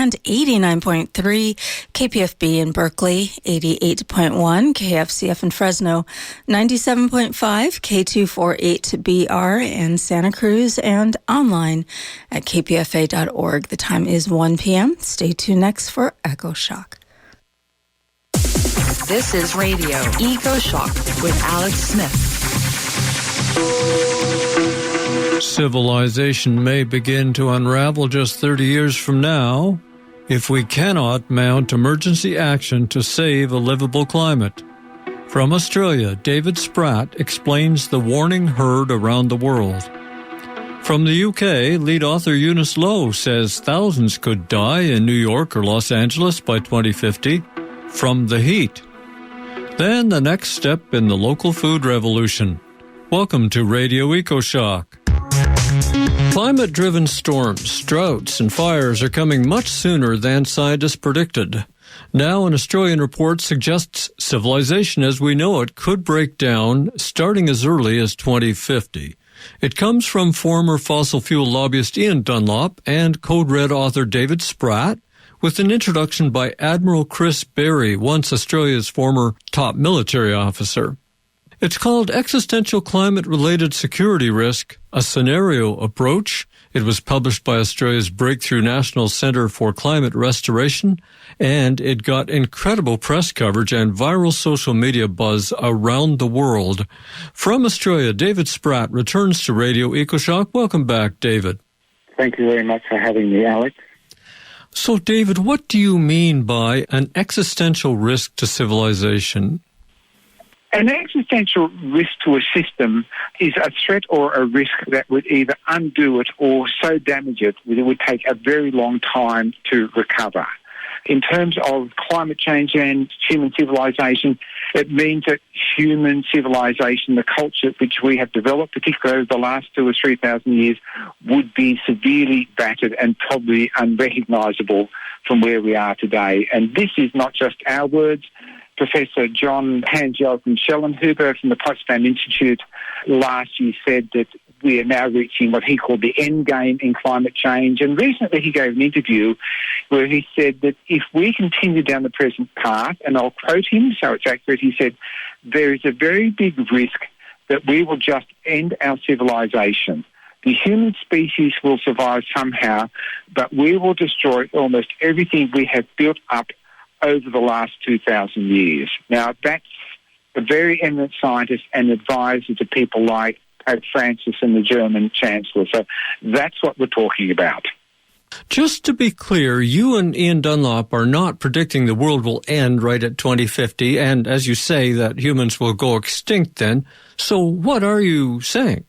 and 89.3 KPFB in Berkeley, 88.1 KFCF in Fresno, 97.5 K248BR in Santa Cruz, and online at kpfa.org. The time is 1 p.m. Stay tuned next for Echo Shock. This is Radio Echo Shock with Alex Smith. Civilization may begin to unravel just 30 years from now if we cannot mount emergency action to save a livable climate. From Australia, David Spratt explains the warning heard around the world. From the UK, lead author Eunice Lowe says thousands could die in New York or Los Angeles by 2050 from the heat. Then the next step in the local food revolution. Welcome to Radio EcoShock. Climate-driven storms, droughts, and fires are coming much sooner than scientists predicted. Now, an Australian report suggests civilization as we know it could break down starting as early as 2050. It comes from former fossil fuel lobbyist Ian Dunlop and Code Red author David Spratt, with an introduction by Admiral Chris Berry, once Australia's former top military officer. It's called Existential Climate-Related Security Risk, a Scenario Approach. It was published by Australia's Breakthrough National Centre for Climate Restoration, and it got incredible press coverage and viral social media buzz around the world. From Australia, David Spratt returns to Radio EcoShock. Welcome back, David. Thank you very much for having me, Alex. So, David, what do you mean by an existential risk to civilization? An existential risk to a system is a threat or a risk that would either undo it or so damage it that it would take a very long time to recover. In terms of climate change and human civilization, it means that human civilization, the culture which we have developed, particularly over the last 2,000 or 3,000 years, would be severely battered and probably unrecognisable from where we are today. And this is not just our words. Professor John Hans-Joachim Schellenhuber from the Potsdam Institute last year said that we are now reaching what he called the end game in climate change. And recently he gave an interview where he said that if we continue down the present path, and I'll quote him so it's accurate, he said, there is a very big risk that we will just end our civilization. The human species will survive somehow, but we will destroy almost everything we have built up over the last 2,000 years. Now, that's a very eminent scientist and advisor to people like Pope Francis and the German Chancellor. So that's what we're talking about. Just to be clear, you and Ian Dunlop are not predicting the world will end right at 2050, and as you say, that humans will go extinct then. So what are you saying?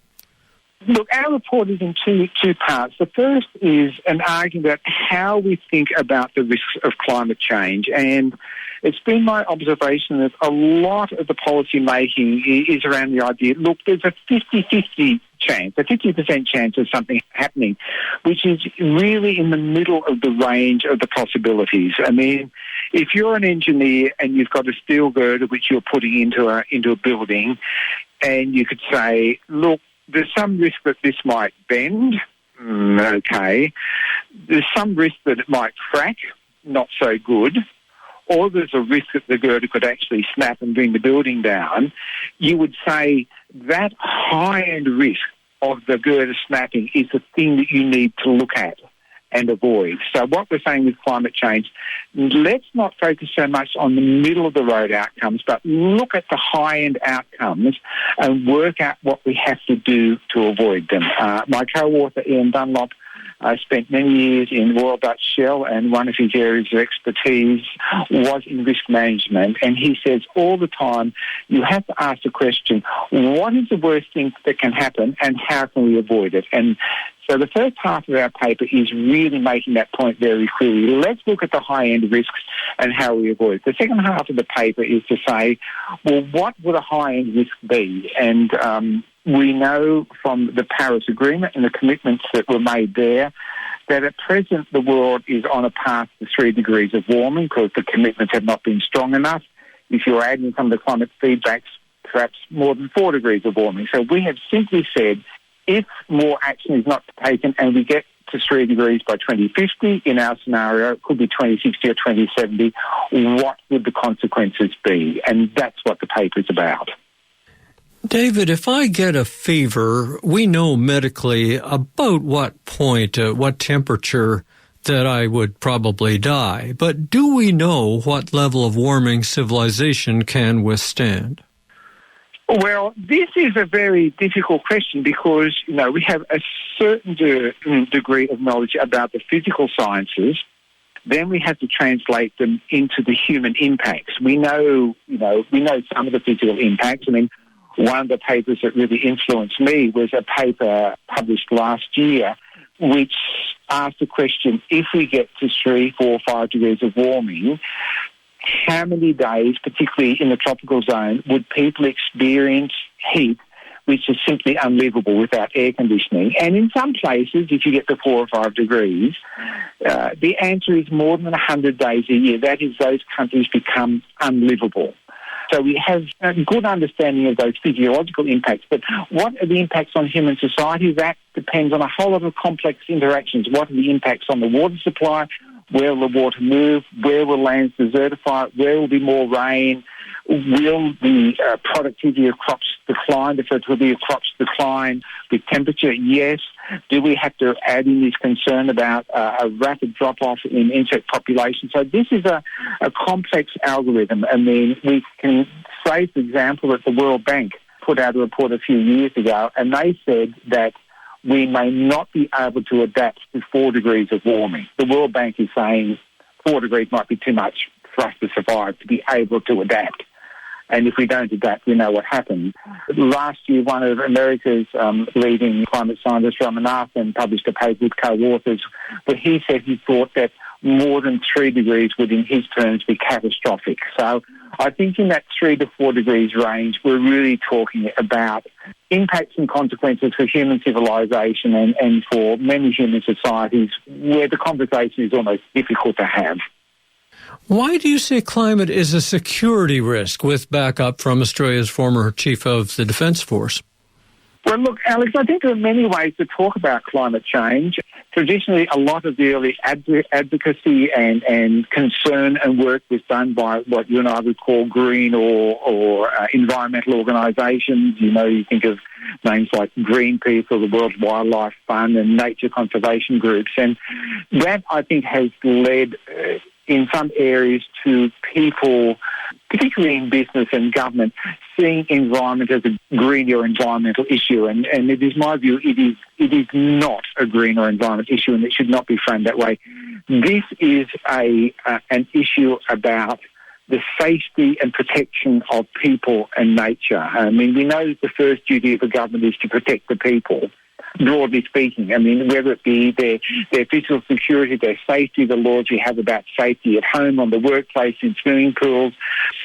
Look, our report is in two parts. The first is an argument about how we think about the risks of climate change. And it's been my observation that a lot of the policy making is around the idea, look, there's a 50-50 chance, a 50% chance of something happening, which is really in the middle of the range of the possibilities. I mean, if you're an engineer and you've got a steel girder which you're putting into a building, and you could say, look, there's some risk that this might bend, okay. There's some risk that it might crack, not so good. Or there's a risk that the girder could actually snap and bring the building down. You would say that high-end risk of the girder snapping is the thing that you need to look at and avoid. So what we're saying with climate change, let's not focus so much on the middle-of-the-road outcomes, but look at the high-end outcomes and work out what we have to do to avoid them. My co-author, Ian Dunlop, spent many years in Royal Dutch Shell, and one of his areas of expertise was in risk management. And he says all the time, you have to ask the question, what is the worst thing that can happen and how can we avoid it? And so the first half of our paper is really making that point very clearly. Let's look at the high-end risks and how we avoid it. The second half of the paper is to say, well, what would a high-end risk be? And we know from the Paris Agreement and the commitments that were made there that at present the world is on a path to 3 degrees of warming because the commitments have not been strong enough. If you're adding some of the climate feedbacks, perhaps more than 4 degrees of warming. So we have simply said, if more action is not taken and we get to 3 degrees by 2050. In our scenario, it could be 2060 or 2070. What would the consequences be? And that's what the paper's about. David, if I get a fever, we know medically about what point, what temperature that I would probably die. But do we know what level of warming civilization can withstand? Well, this is a very difficult question because, we have a certain degree of knowledge about the physical sciences. Then we have to translate them into the human impacts. We know some of the physical impacts. I mean, one of the papers that really influenced me was a paper published last year which asked the question, if we get to 3, 4, 5 degrees of warming, how many days, particularly in the tropical zone, would people experience heat which is simply unlivable without air conditioning? And in some places, if you get to 4 or 5 degrees, the answer is more than 100 days a year. That is, those countries become unlivable. So we have a good understanding of those physiological impacts, but what are the impacts on human society? That depends on a whole lot of complex interactions. What are the impacts on the water supply? Where will the water move? Where will lands desertify? Where will be more rain? Will the productivity of crops decline? The fertility of crops decline with temperature? Yes. Do we have to add in this concern about a rapid drop-off in insect population? So this is a complex algorithm. I mean, we can say, for example, that the World Bank put out a report a few years ago, and they said that we may not be able to adapt to 4 degrees of warming. The World Bank is saying 4 degrees might be too much for us to survive, to be able to adapt. And if we don't adapt, we know what happens. Last year, one of America's leading climate scientists, Berman, published a paper with co-authors where he said he thought that more than 3 degrees would, in his terms, be catastrophic. So I think in that 3 to 4 degrees range, we're really talking about impacts and consequences for human civilization and for many human societies where the conversation is almost difficult to have. Why do you say climate is a security risk with backup from Australia's former Chief of the Defence Force? Well, look, Alex, I think there are many ways to talk about climate change. Traditionally, a lot of the early advocacy and concern and work was done by what you and I would call green or environmental organisations. You think of names like Greenpeace or the World Wildlife Fund and nature conservation groups. And that, I think, has led in some areas to people, particularly in business and government, seeing environment as a green or environmental issue. And it is my view, it is not a green or environment issue, and it should not be framed that way. This is an issue about the safety and protection of people and nature. I mean, we know that the first duty of a government is to protect the people, broadly speaking. I mean, whether it be their physical security, their safety, the laws we have about safety at home, on the workplace, in swimming pools,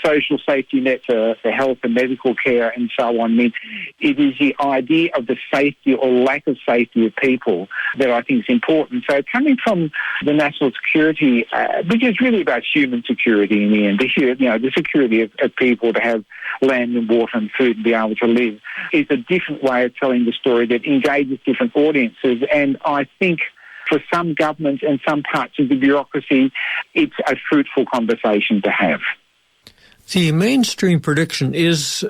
social safety nets for health and medical care, and so on. I mean, it is the idea of the safety or lack of safety of people that I think is important. So coming from the national security, which is really about human security in the end, the security of people to have land and water and food and be able to live, is a different way of telling the story that engages different audiences. And I think for some governments and some parts of the bureaucracy, it's a fruitful conversation to have. The mainstream prediction is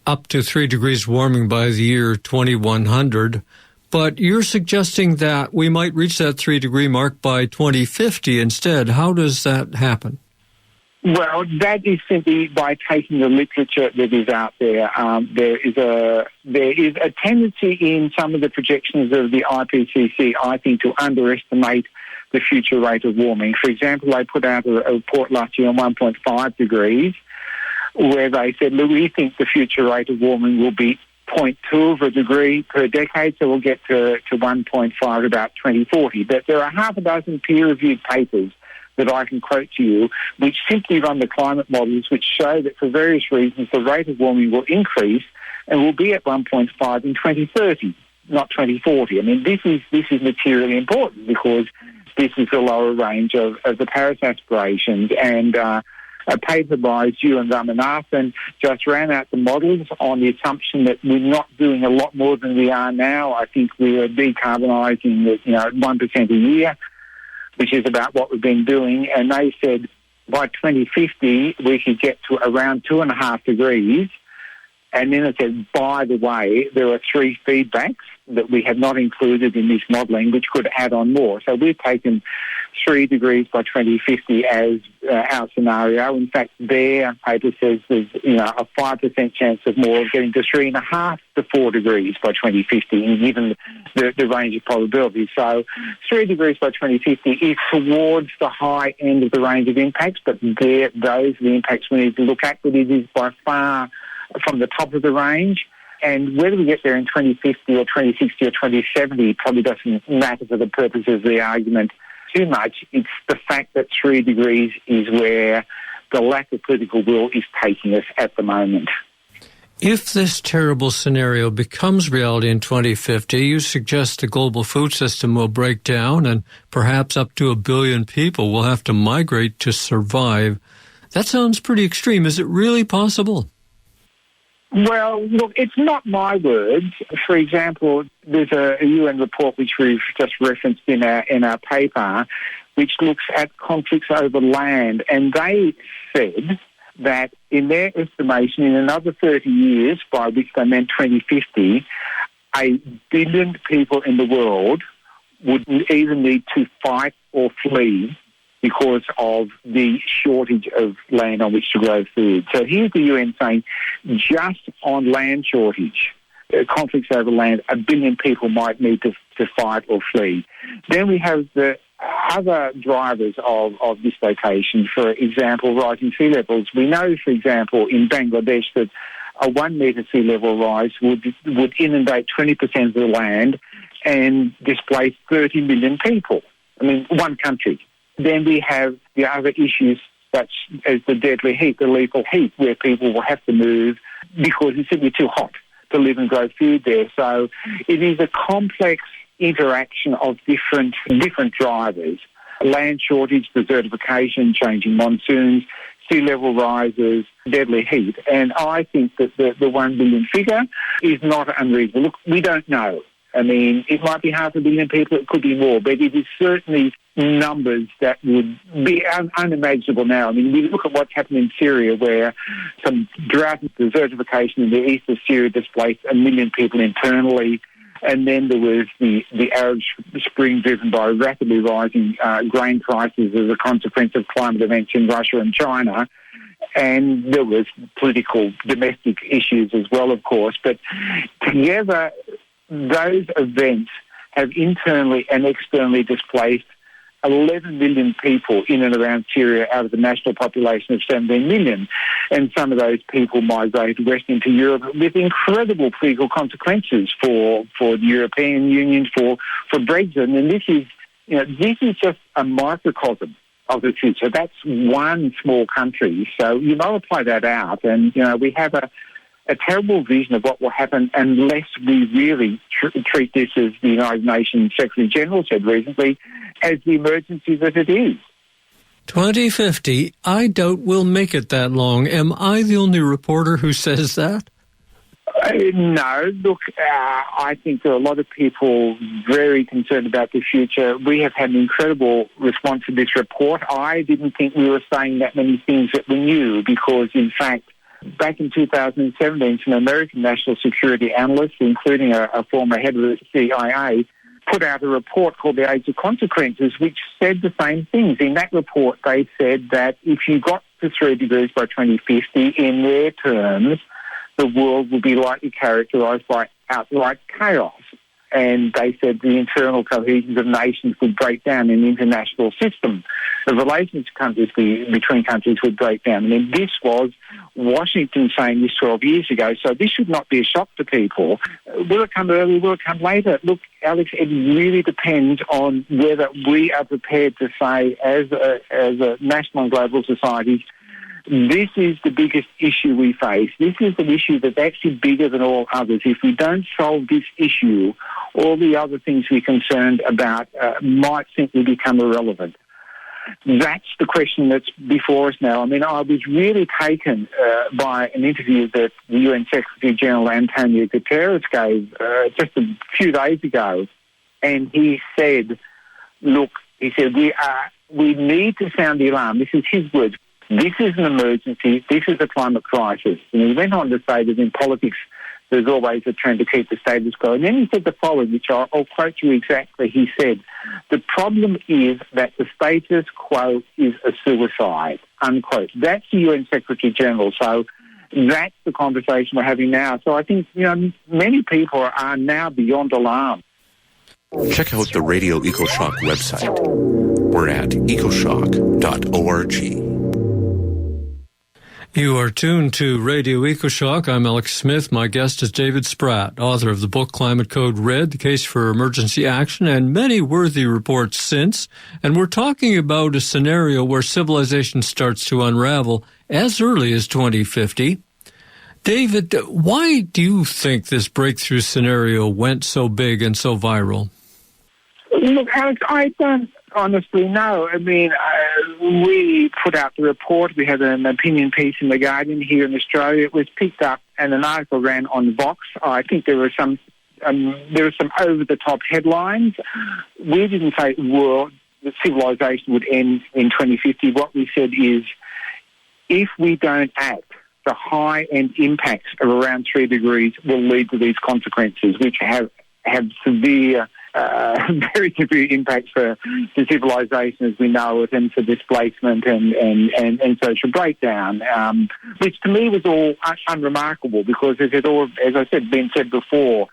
up to 3 degrees warming by the year 2100, but you're suggesting that we might reach that 3-degree mark by 2050 instead. How does that happen? Well, that is simply by taking the literature that is out there. There is a tendency in some of the projections of the IPCC, I think, to underestimate the future rate of warming. For example, they put out a report last year on 1.5 degrees, where they said, look, we think the future rate of warming will be 0.2 of a degree per decade, so we'll get to 1.5 about 2040. But there are half a dozen peer-reviewed papers that I can quote to you, which simply run the climate models, which show that for various reasons the rate of warming will increase and will be at 1.5 in 2030, not 2040. I mean, this is materially important because this is the lower range of the Paris aspirations, and a paper by Zhu and Ramanathan just ran out the models on the assumption that we're not doing a lot more than we are now. I think we are decarbonising at 1% a year, which is about what we've been doing. And they said by 2050 we could get to around 2.5 degrees. And then it said, by the way, there are 3 feedbacks that we have not included in this modelling, which could add on more. So we've taken 3 degrees by 2050 as our scenario. In fact, their paper says there's a 5% chance of more of getting to 3.5 to 4 degrees by 2050, given the range of probabilities. So 3 degrees by 2050 is towards the high end of the range of impacts, but those are the impacts we need to look at. But it is by far from the top of the range. And whether we get there in 2050 or 2060 or 2070 probably doesn't matter for the purposes of the argument too much. It's the fact that 3 degrees is where the lack of political will is taking us at the moment. If this terrible scenario becomes reality in 2050, you suggest the global food system will break down and perhaps up to 1 billion people will have to migrate to survive. That sounds pretty extreme. Is it really possible? Well, look, it's not my words. For example, there's a UN report which we've just referenced in our paper, which looks at conflicts over land, and they said that in their estimation, in another 30 years, by which they meant 2050, 1 billion people in the world would either need to fight or flee because of the shortage of land on which to grow food. So here's the UN saying, just on land shortage, conflicts over land, 1 billion people might need to fight or flee. Then we have the other drivers of dislocation, for example, rising sea levels. We know, for example, in Bangladesh that a 1 metre sea level rise would inundate 20% of the land and displace 30 million people. I mean, one country. Then we have the other issues such as the deadly heat, the lethal heat, where people will have to move because it's simply too hot to live and grow food there. So it is a complex interaction of different drivers. Land shortage, desertification, changing monsoons, sea level rises, deadly heat. And I think that the 1 billion figure is not unreasonable. Look, we don't know. I mean, it might be 500 million people, it could be more, but it is certainly numbers that would be unimaginable now. I mean, we look at what's happened in Syria, where some drought and desertification in the east of Syria displaced 1 million people internally, and then there was the Arab Spring driven by rapidly rising grain prices as a consequence of climate events in Russia and China. And there was political domestic issues as well, of course. But together, those events have internally and externally displaced 11 million people in and around Syria out of the national population of 17 million. And some of those people migrated west into Europe with incredible political consequences for the European Union, for Brexit. And this is just a microcosm of the future. That's one small country. So you multiply that out and, we have a terrible vision of what will happen unless we really treat this, as the United Nations Secretary General said recently, as the emergency that it is. 2050, I doubt we'll make it that long. Am I the only reporter who says that? No. Look, I think there are a lot of people very concerned about the future. We have had an incredible response to this report. I didn't think we were saying that many things that we knew because, in fact, back in 2017, some American national security analysts, including a former head of the CIA, put out a report called The Age of Consequences, which said the same things. In that report, they said that if you got to 3 degrees by 2050, in their terms, the world would be likely characterised by outright chaos. And they said the internal cohesion of nations would break down in the international system. The relations between countries would break down. I mean, this was Washington saying this 12 years ago, so this should not be a shock to people. Will it come early? Will it come later? Look, Alex, it really depends on whether we are prepared to say, as a national and global society, this is the biggest issue we face. This is an issue that's actually bigger than all others. If we don't solve this issue, all the other things we're concerned about might simply become irrelevant. That's the question that's before us now. I mean, I was really taken by an interview that the UN Secretary-General Antonio Guterres gave just a few days ago. And he said, look, he said, we need to sound the alarm. This is his words. This is an emergency. This is a climate crisis. And he went on to say that in politics, there's always a trend to keep the status quo. And then he said the following, which I'll quote you exactly. He said, the problem is that the status quo is a suicide, unquote. That's the UN Secretary-General. So that's the conversation we're having now. So I think, many people are now beyond alarm. Check out the Radio EcoShock website. We're at ecoshock.org. You are tuned to Radio EcoShock. I'm Alex Smith. My guest is David Spratt, author of the book Climate Code Red, The Case for Emergency Action, and many worthy reports since. And we're talking about a scenario where civilization starts to unravel as early as 2050. David, why do you think this breakthrough scenario went so big and so viral? Look, Alex, I don't honestly know. I mean, we put out the report. We had an opinion piece in The Guardian here in Australia. It was picked up and an article ran on Vox. I think there were some over-the-top headlines. We didn't say, well, the civilization would end in 2050. What we said is, if we don't act, the high-end impacts of around 3 degrees will lead to these consequences, which have severe, very severe impacts for civilization as we know it, and for displacement and social breakdown, which to me was all unremarkable, because as I said, been said before,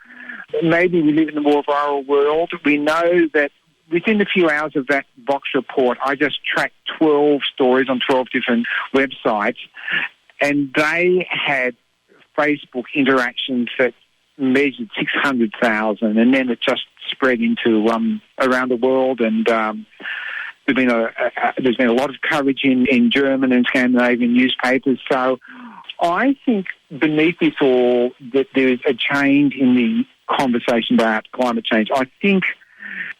maybe we live in a more viral world. We know that within a few hours of that Vox report, I just tracked 12 stories on 12 different websites, and they had Facebook interactions that measured 600,000, and then it just spread into around the world. And there's been a lot of coverage in German and Scandinavian newspapers. So I think beneath this all that there is a change in the conversation about climate change. I think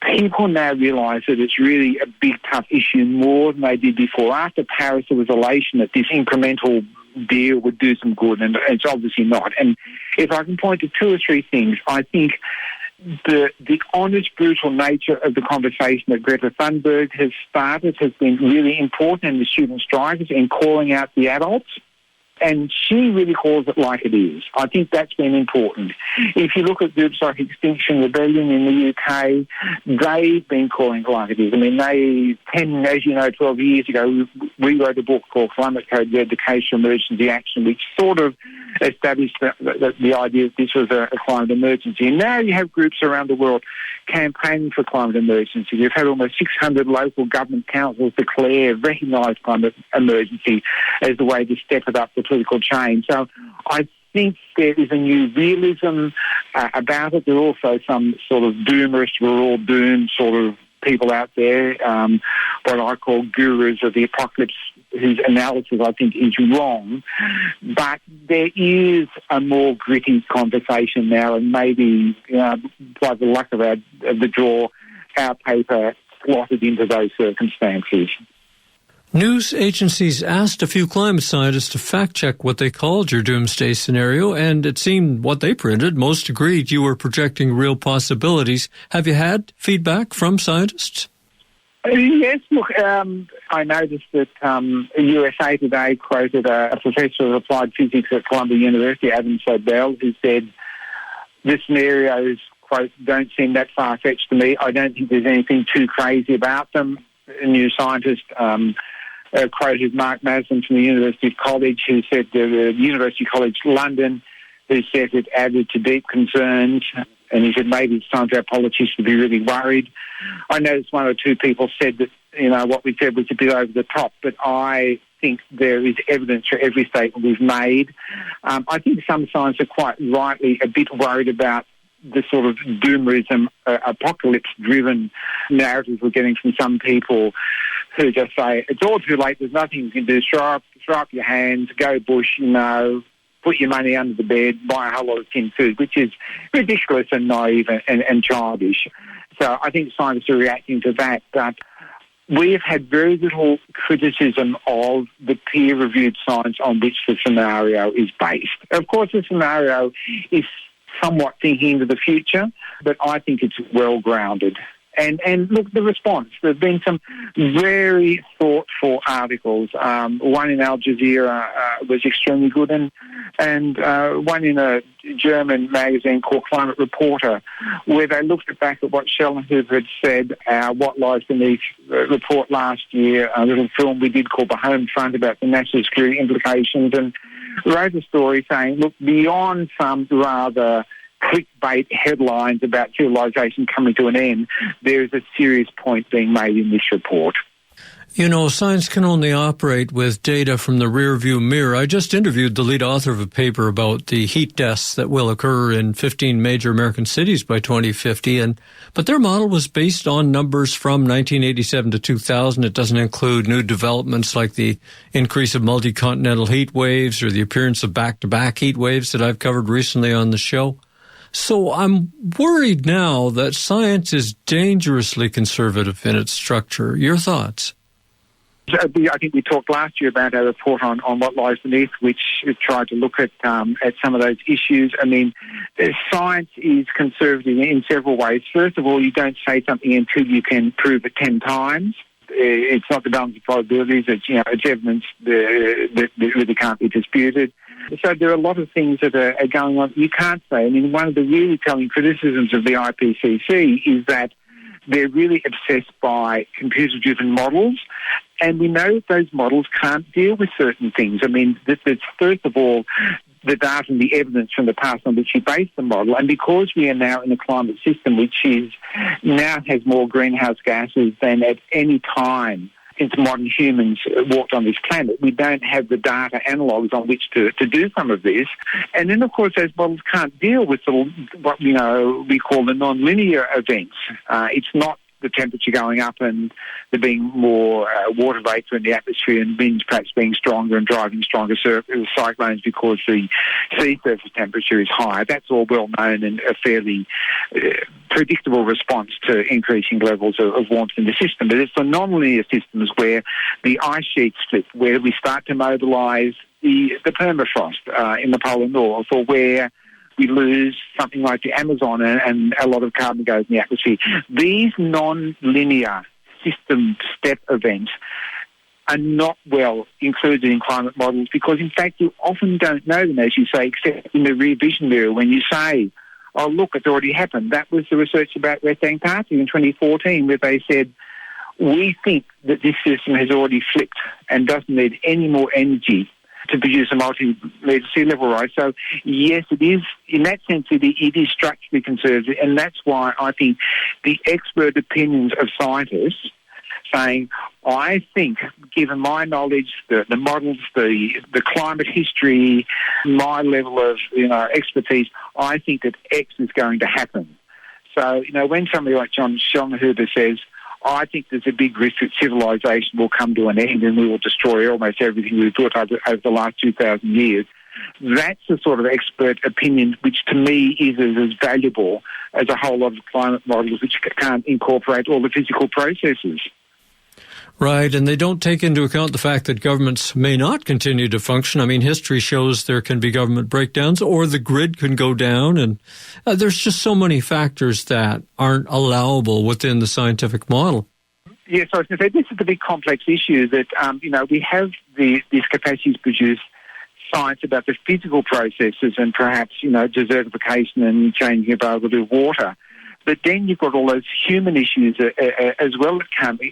people now realise that it's really a big, tough issue, more than they did before. After Paris, there was elation that this incremental deal would do some good, and it's obviously not. And if I can point to 2 or 3 things, I think the honest, brutal nature of the conversation that Greta Thunberg has started has been really important, in the student strikers, in calling out the adults. And she really calls it like it is. I think that's been important. If you look at groups like Extinction Rebellion in the UK, they've been calling it like it is. I mean, 12 years ago, we wrote a book called Climate Code Red, The Case for Emergency Action, which sort of established the idea that this was a climate emergency. And now you have groups around the world campaigning for climate emergency. We've had almost 600 local government councils recognise climate emergency as the way to step it up to political change. So I think there is a new realism about it. There are also some sort of doomerists, we're all doomed sort of people out there, what I call gurus of the apocalypse, whose analysis I think is wrong. But there is a more gritty conversation now, and maybe by the luck of the draw, our paper slotted into those circumstances. News agencies asked a few climate scientists to fact-check what they called your doomsday scenario, and it seemed what they printed, most agreed you were projecting real possibilities. Have you had feedback from scientists? Yes, look, I noticed that USA Today quoted a professor of applied physics at Columbia University, Adam Sobel, who said, the scenarios, quote, don't seem that far-fetched to me. I don't think there's anything too crazy about them. A new scientist quoted Mark Mason from the University College, who said the University College London, who said it added to deep concerns. And he said maybe it's time for our politicians to be really worried. I noticed 1 or 2 people said that, what we said was a bit over the top, but I think there is evidence for every statement we've made. I think some scientists are quite rightly a bit worried about the sort of doomerism, apocalypse-driven narratives we're getting from some people who just say, it's all too late, there's nothing you can do, throw up your hands, go bush, put your money under the bed, buy a whole lot of tin food, which is ridiculous and naive and childish. So I think scientists are reacting to that. But we have had very little criticism of the peer-reviewed science on which the scenario is based. Of course, the scenario is somewhat thinking into the future, but I think it's well-grounded. And look, the response. There have been some very thoughtful articles. One in Al Jazeera was extremely good, and one in a German magazine called Climate Reporter, where they looked back at what Schellenhuber had said, What Lies Beneath report last year, a little film we did called The Home Front about the national security implications, and wrote a story saying, look, beyond some rather clickbait headlines about civilization coming to an end, there is a serious point being made in this report. You know, science can only operate with data from the rearview mirror. I just interviewed the lead author of a paper about the heat deaths that will occur in 15 major American cities by 2050, but their model was based on numbers from 1987 to 2000. It doesn't include new developments like the increase of multi-continental heat waves or the appearance of back-to-back heat waves that I've covered recently on the show. So I'm worried now that science is dangerously conservative in its structure. Your thoughts? I think we talked last year about our report on What Lies Beneath, which tried to look at some of those issues. I mean, science is conservative in several ways. First of all, you don't say something until you can prove it 10 times. It's not the balance of probabilities. It's evidence that really can't be disputed. So there are a lot of things that are going on. You can't say. I mean, one of the really telling criticisms of the IPCC is that they're really obsessed by computer-driven models, and we know that those models can't deal with certain things. I mean, it's first of all the data and the evidence from the past on which you base the model, and because we are now in a climate system which now has more greenhouse gases than at any time since modern humans walked on this planet, we don't have the data analogues on which to do some of this. And then, of course, those models can't deal with what we call the non-linear events. It's not the temperature going up and there being more water vapour in the atmosphere and winds perhaps being stronger and driving stronger cyclones because the sea surface temperature is higher. That's all well known and a fairly predictable response to increasing levels of warmth in the system. But it's the non-linear systems where the ice sheets slip, where we start to mobilise the permafrost in the polar north, or where we lose something like the Amazon and a lot of carbon goes in the atmosphere. These non-linear system step events are not well included in climate models because, in fact, you often don't know them, as you say, except in the rear vision mirror when you say, oh, look, it's already happened. That was the research about West Antarctica in 2014 where they said, we think that this system has already flipped and doesn't need any more energy to produce a multi-metre sea level rise. So, yes, it is. In that sense, it is structurally conservative, and that's why I think the expert opinions of scientists saying, I think, given my knowledge, the models, the climate history, my level of expertise, I think that X is going to happen. So, when somebody like John Schellenhuber says, I think there's a big risk that civilization will come to an end and we will destroy almost everything we've built over the last 2,000 years. That's the sort of expert opinion which to me is as valuable as a whole lot of climate models which can't incorporate all the physical processes. Right, and they don't take into account the fact that governments may not continue to function. I mean, history shows there can be government breakdowns or the grid can go down, and there's just so many factors that aren't allowable within the scientific model. Yes, I was going to say, this is the big complex issue that, we have these capacities to produce science about the physical processes and perhaps, desertification and changing availability of water. But then you've got all those human issues as well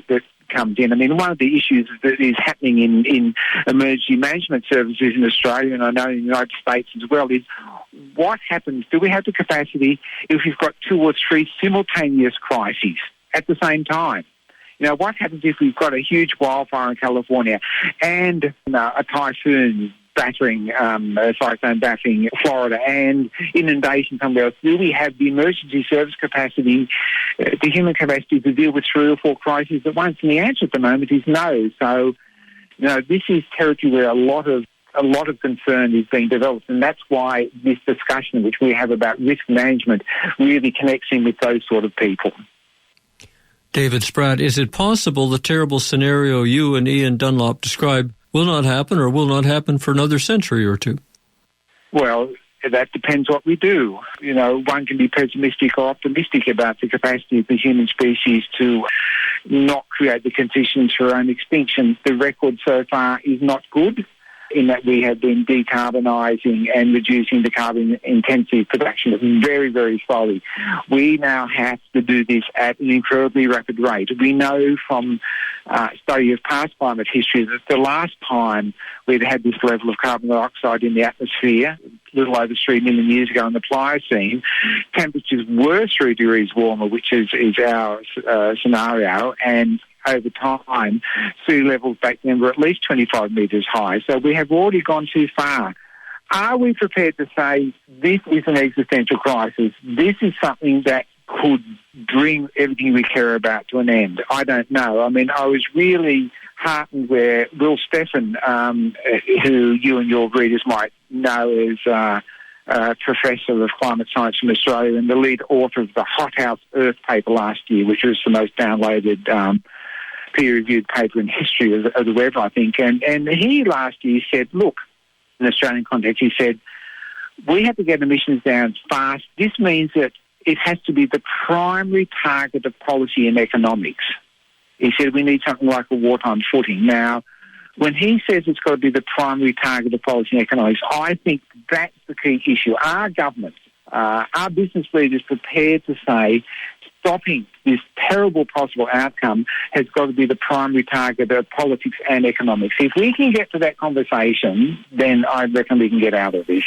that comes in. I mean, one of the issues that is happening in emergency management services in Australia, and I know in the United States as well, is what happens? Do we have the capacity if we've got 2 or 3 simultaneous crises at the same time? What happens if we've got a huge wildfire in California and a typhoon battering, cyclone battering Florida and inundation somewhere else? Do we have the emergency service capacity, the human capacity to deal with 3 or 4 crises at once? And the answer at the moment is no. So, this is territory where a lot of concern is being developed, and that's why this discussion which we have about risk management really connects in with those sort of people. David Spratt, is it possible the terrible scenario you and Ian Dunlop describe will not happen or will not happen for another century or two? Well, that depends what we do. One can be pessimistic or optimistic about the capacity of the human species to not create the conditions for our own extinction. The record so far is not good, in that we have been decarbonising and reducing the carbon-intensive production very, very slowly. We now have to do this at an incredibly rapid rate. We know from study of past climate history that the last time we'd had this level of carbon dioxide in the atmosphere, a little over 3 million years ago in the Pliocene, temperatures were 3 degrees warmer, which is our scenario, and over time, sea levels back then were at least 25 metres high. So we have already gone too far. Are we prepared to say this is an existential crisis? This is something that could bring everything we care about to an end? I don't know. I mean, I was really heartened where Will Steffen, who you and your readers might know as Professor of Climate Science from Australia and the lead author of the Hothouse Earth paper last year, which was the most downloaded peer-reviewed paper in history of the web, I think. And he last year said, look, in Australian context, he said, we have to get emissions down fast. This means that it has to be the primary target of policy and economics. He said we need something like a wartime footing. Now, when he says it's got to be the primary target of policy and economics, I think that's the key issue. Are governments, are business leaders prepared to say stopping this terrible possible outcome has got to be the primary target of politics and economics? If we can get to that conversation, then I reckon we can get out of this.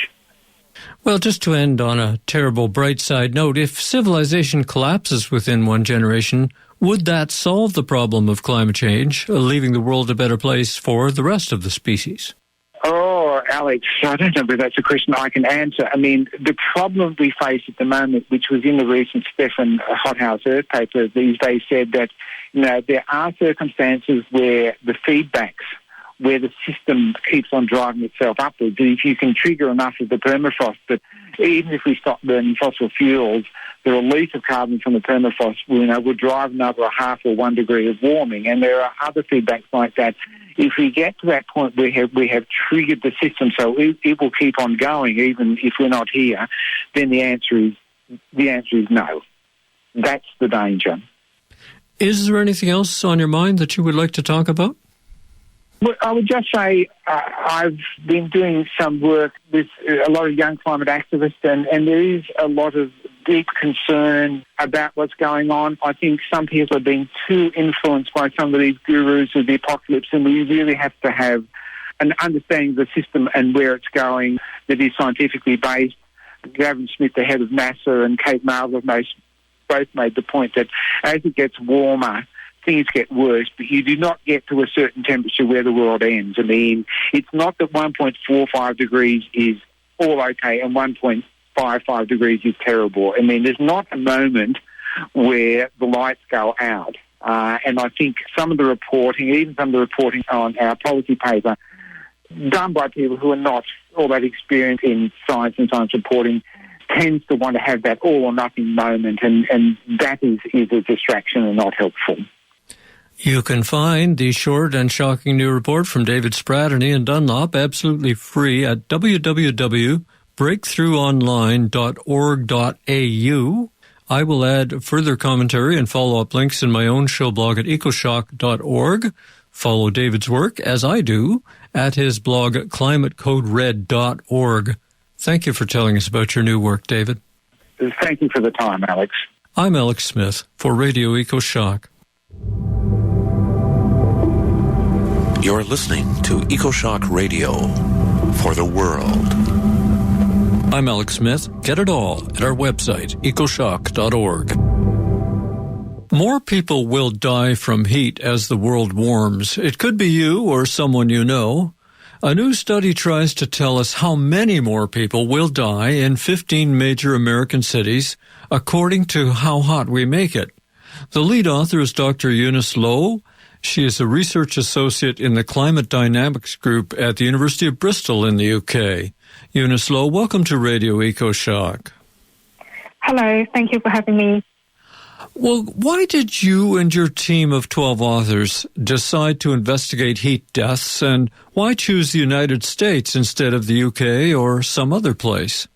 Well, just to end on a terrible bright side note, if civilization collapses within one generation, would that solve the problem of climate change, leaving the world a better place for the rest of the species? Oh, Alex, I don't know whether that's a question I can answer. I mean, the problem we face at the moment, which was in the recent Steffen Hothouse Earth paper, these days said that, there are circumstances where the feedbacks, where the system keeps on driving itself upwards. If you can trigger enough of the permafrost, that even if we stop burning fossil fuels, the release of carbon from the permafrost will drive another 0.5 or 1 degree of warming. And there are other feedbacks like that. If we get to that point where we have triggered the system so it will keep on going even if we're not here, then the answer is no. That's the danger. Is there anything else on your mind that you would like to talk about? Well, I would just say I've been doing some work with a lot of young climate activists, and there is a lot of deep concern about what's going on. I think some people are being too influenced by some of these gurus of the apocalypse, and we really have to have an understanding of the system and where it's going that is scientifically based. Gavin Smith, the head of NASA, and Kate Marvel have both made the point that as it gets warmer, things get worse, but you do not get to a certain temperature where the world ends. I mean, it's not that 1.45 degrees is all okay and 1.55 degrees is terrible. I mean, there's not a moment where the lights go out. And I think some of the reporting, even some of the reporting on our policy paper, done by people who are not all that experienced in science and science reporting, tends to want to have that all or nothing moment, and that is a distraction and not helpful. You can find the short and shocking new report from David Spratt and Ian Dunlop absolutely free at www.breakthroughonline.org.au. I will add further commentary and follow-up links in my own show blog at ecoshock.org. Follow David's work, as I do, at his blog at climatecodered.org. Thank you for telling us about your new work, David. Thank you for the time, Alex. I'm Alex Smith for Radio EcoShock. You're listening to EcoShock Radio for the world. I'm Alex Smith. Get it all at our website, ecoshock.org. More people will die from heat as the world warms. It could be you or someone you know. A new study tries to tell us how many more people will die in 15 major American cities, according to how hot we make it. The lead author is Dr. Eunice Lowe. She is a research associate in the Climate Dynamics Group at the University of Bristol in the UK. Eunice Lowe, welcome to Radio EcoShock. Hello, thank you for having me. Well, why did you and your team of 12 authors decide to investigate heat deaths, and why choose the United States instead of the UK or some other place?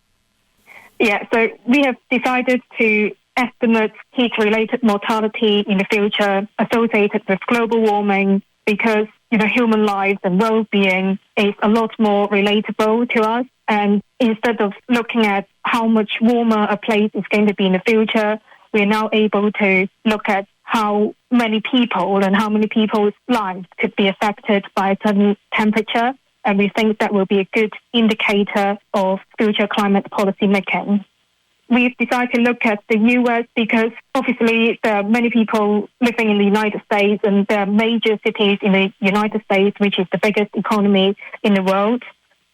Yeah, so we have decided to estimate heat-related mortality in the future associated with global warming because, human lives and well-being is a lot more relatable to us. And instead of looking at how much warmer a place is going to be in the future, we are now able to look at how many people and how many people's lives could be affected by a certain temperature. And we think that will be a good indicator of future climate policy making. We've decided to look at the US because obviously there are many people living in the United States, and there are major cities in the United States, which is the biggest economy in the world.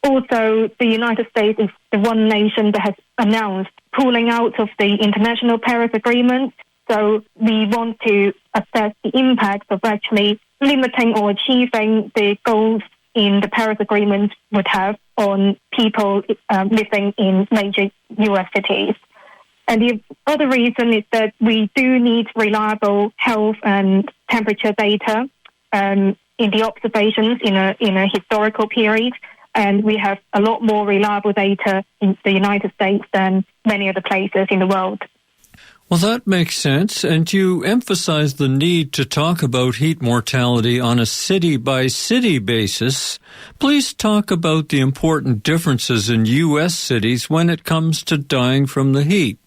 Also, the United States is the one nation that has announced pulling out of the International Paris Agreement. So we want to assess the impact of actually limiting or achieving the goals in the Paris Agreement would have on people living in major US cities. And the other reason is that we do need reliable health and temperature data in the observations in a historical period. And we have a lot more reliable data in the United States than many other places in the world. Well, that makes sense. And you emphasize the need to talk about heat mortality on a city-by-city basis. Please talk about the important differences in U.S. cities when it comes to dying from the heat.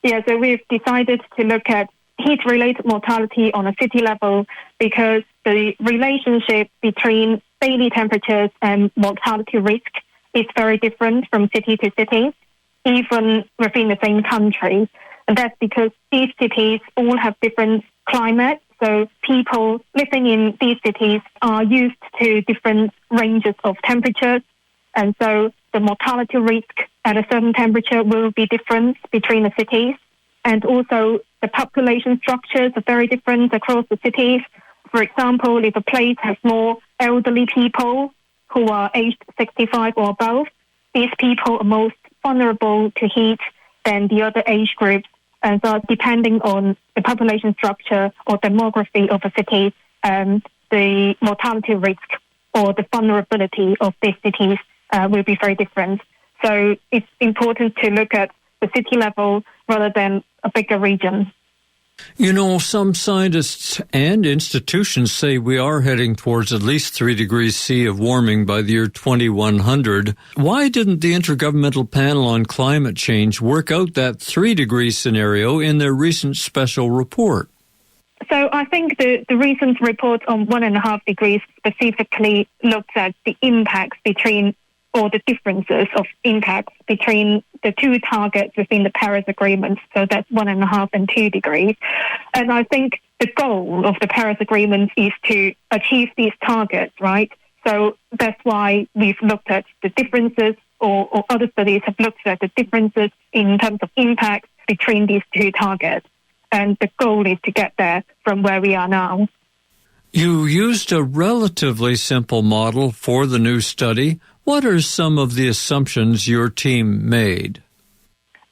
Yeah, so we've decided to look at heat-related mortality on a city level because the relationship between daily temperatures and mortality risk is very different from city to city, even within the same country. And that's because these cities all have different climates. So people living in these cities are used to different ranges of temperatures. And so the mortality risk at a certain temperature will be different between the cities. And also the population structures are very different across the cities. For example, if a place has more elderly people who are aged 65 or above, these people are most vulnerable to heat than the other age groups. And so depending on the population structure or demography of a city, the mortality risk or the vulnerability of these cities will be very different. So it's important to look at the city level rather than a bigger region. Some scientists and institutions say we are heading towards at least 3 degrees C of warming by the year 2100. Why didn't the Intergovernmental Panel on Climate Change work out that 3-degree scenario in their recent special report? So I think the recent report on 1.5 degrees specifically looks at the impacts between or the differences of impacts between the two targets within the Paris Agreement, so that's 1.5 and 2 degrees. And I think the goal of the Paris Agreement is to achieve these targets, right? So that's why we've looked at the differences, or other studies have looked at the differences in terms of impact between these two targets. And the goal is to get there from where we are now. You used a relatively simple model for the new study. What are some of the assumptions your team made?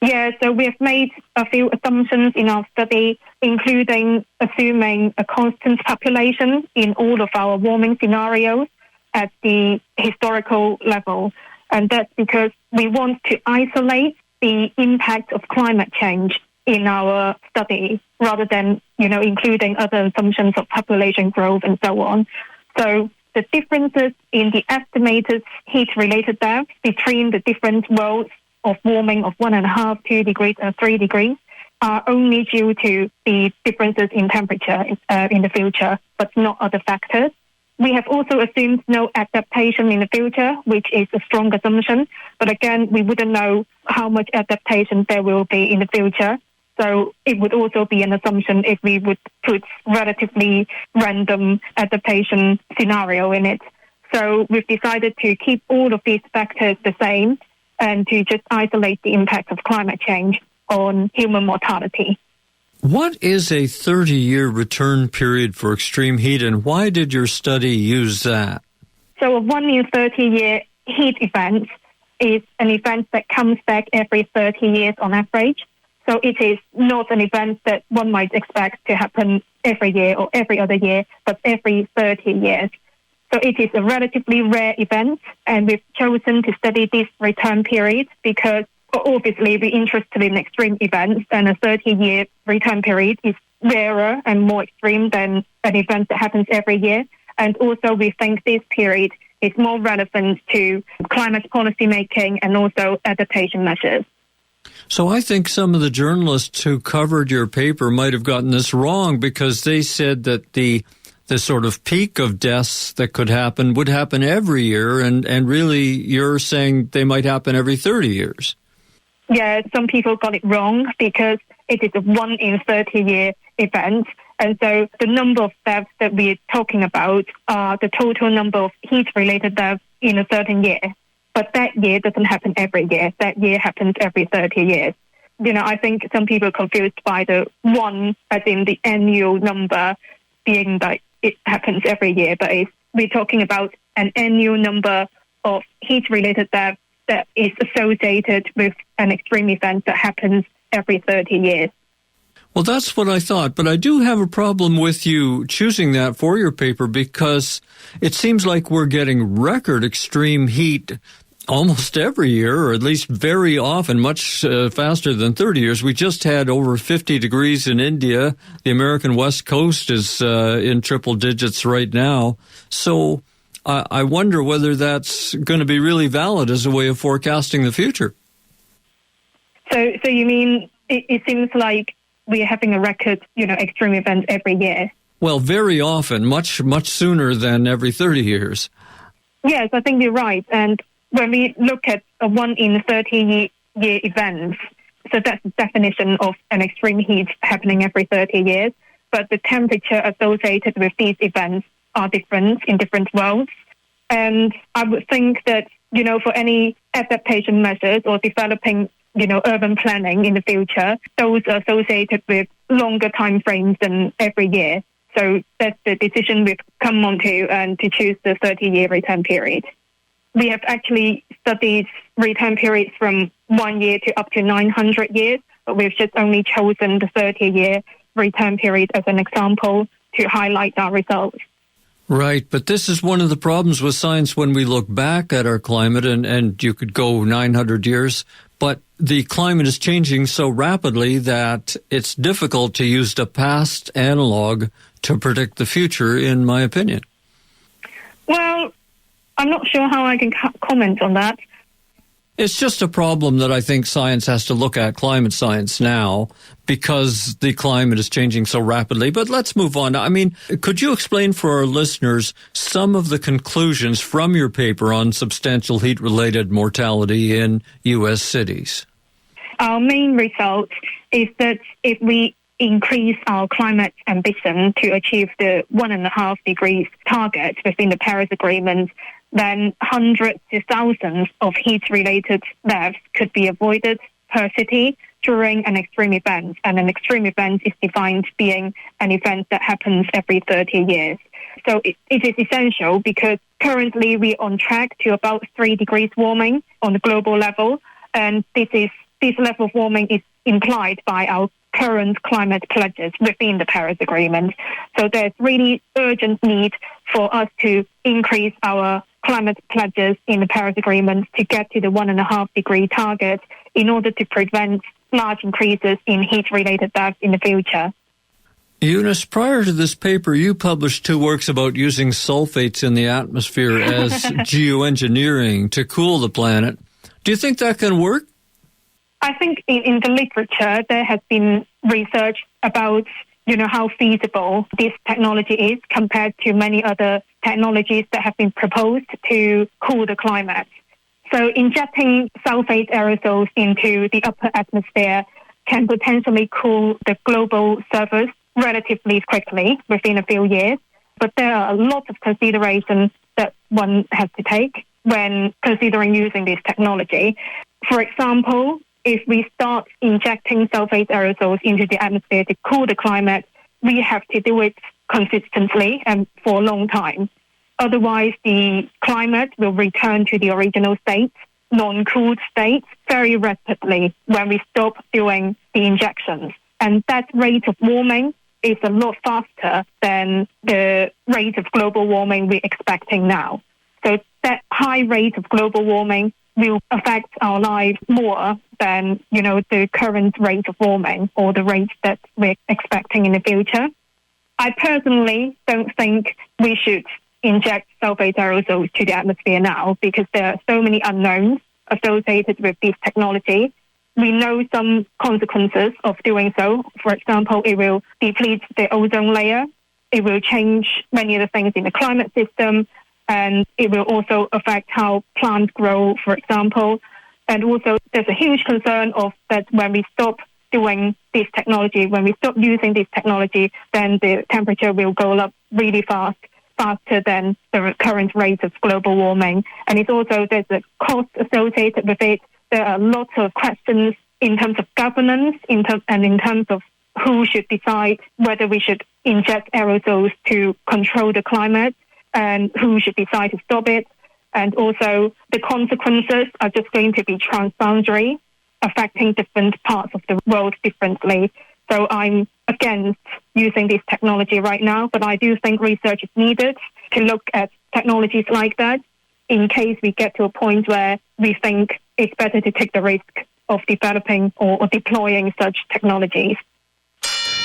Yeah, so we have made a few assumptions in our study, including assuming a constant population in all of our warming scenarios at the historical level. And that's because we want to isolate the impact of climate change in our study rather than, including other assumptions of population growth and so on. So the differences in the estimated heat-related deaths between the different worlds of warming of 1.5, 2 degrees, and 3 degrees are only due to the differences in temperature in the future, but not other factors. We have also assumed no adaptation in the future, which is a strong assumption. But again, we wouldn't know how much adaptation there will be in the future. So it would also be an assumption if we would put relatively random adaptation scenario in it. So we've decided to keep all of these factors the same and to just isolate the impact of climate change on human mortality. What is a 30-year return period for extreme heat, and why did your study use that? So a 1 in 30-year heat event is an event that comes back every 30 years on average. So it is not an event that one might expect to happen every year or every other year, but every 30 years. So it is a relatively rare event, and we've chosen to study this return period because obviously we're interested in extreme events, and a 30-year return period is rarer and more extreme than an event that happens every year. And also we think this period is more relevant to climate policy making and also adaptation measures. So I think some of the journalists who covered your paper might have gotten this wrong, because they said that the sort of peak of deaths that could happen would happen every year, and really you're saying they might happen every 30 years. Yeah, some people got it wrong because it is a 1 in 30-year event. And so the number of deaths that we're talking about are the total number of heat-related deaths in a certain year. But that year doesn't happen every year. That year happens every 30 years. I think some people are confused by the 1 as in the annual number being like it happens every year. But we're talking about an annual number of heat-related deaths that is associated with an extreme event that happens every 30 years. Well, that's what I thought, but I do have a problem with you choosing that for your paper, because it seems like we're getting record extreme heat almost every year, or at least very often, much faster than 30 years. We just had over 50 degrees in India. The American West Coast is in triple digits right now. So I wonder whether that's going to be really valid as a way of forecasting the future. So you mean it seems like we're having a record, extreme event every year? Well, very often, much sooner than every 30 years. Yes, I think you're right. And when we look at a 1 in 30-year event, so that's the definition of an extreme heat happening every 30 years. But the temperature associated with these events are different in different worlds. And I would think that, for any adaptation measures or developing, urban planning in the future, those are associated with longer time frames than every year. So that's the decision we've come on to, and to choose the 30-year return period. We have actually studied return periods from 1 year to up to 900 years, but we've just only chosen the 30-year return period as an example to highlight our results. Right, but this is one of the problems with science when we look back at our climate, and you could go 900 years, but the climate is changing so rapidly that it's difficult to use the past analog to predict the future, in my opinion. Well, I'm not sure how I can comment on that. It's just a problem that I think science has to look at, climate science now, because the climate is changing so rapidly. But let's move on. I mean, could you explain for our listeners some of the conclusions from your paper on substantial heat-related mortality in U.S. cities? Our main result is that if we increase our climate ambition to achieve the 1.5 degrees target within the Paris Agreement, then hundreds to thousands of heat-related deaths could be avoided per city during an extreme event. And an extreme event is defined being an event that happens every 30 years. So it is essential because currently we're on track to about 3 degrees warming on the global level. And this level of warming is implied by our current climate pledges within the Paris Agreement. So there's really urgent need for us to increase our climate pledges in the Paris Agreement to get to the 1.5 degree target in order to prevent large increases in heat-related deaths in the future. Eunice, prior to this paper, you published 2 works about using sulfates in the atmosphere as geoengineering to cool the planet. Do you think that can work? I think in the literature there has been research about how feasible this technology is compared to many other technologies that have been proposed to cool the climate. So injecting sulfate aerosols into the upper atmosphere can potentially cool the global surface relatively quickly within a few years. But there are a lot of considerations that one has to take when considering using this technology. For example, if we start injecting sulfate aerosols into the atmosphere to cool the climate, we have to do it consistently and for a long time. Otherwise, the climate will return to the original state non-cooled state very rapidly when we stop doing the injections. And that rate of warming is a lot faster than the rate of global warming we're expecting now. So that high rate of global warming will affect our lives more than, the current rate of warming or the rate that we're expecting in the future. I personally don't think we should inject sulfate aerosols to the atmosphere now because there are so many unknowns associated with this technology. We know some consequences of doing so. For example, it will deplete the ozone layer. It will change many of the things in the climate system, and it will also affect how plants grow, for example. And also, there's a huge concern of that when we stop doing this technology, when we stop using this technology, then the temperature will go up really faster than the current rate of global warming. And it's also, there's a cost associated with it. There are lots of questions in terms of governance, in terms of who should decide whether we should inject aerosols to control the climate and who should decide to stop it. And also the consequences are just going to be transboundary, affecting different parts of the world differently. So I'm against using this technology right now, but I do think research is needed to look at technologies like that in case we get to a point where we think it's better to take the risk of developing or deploying such technologies.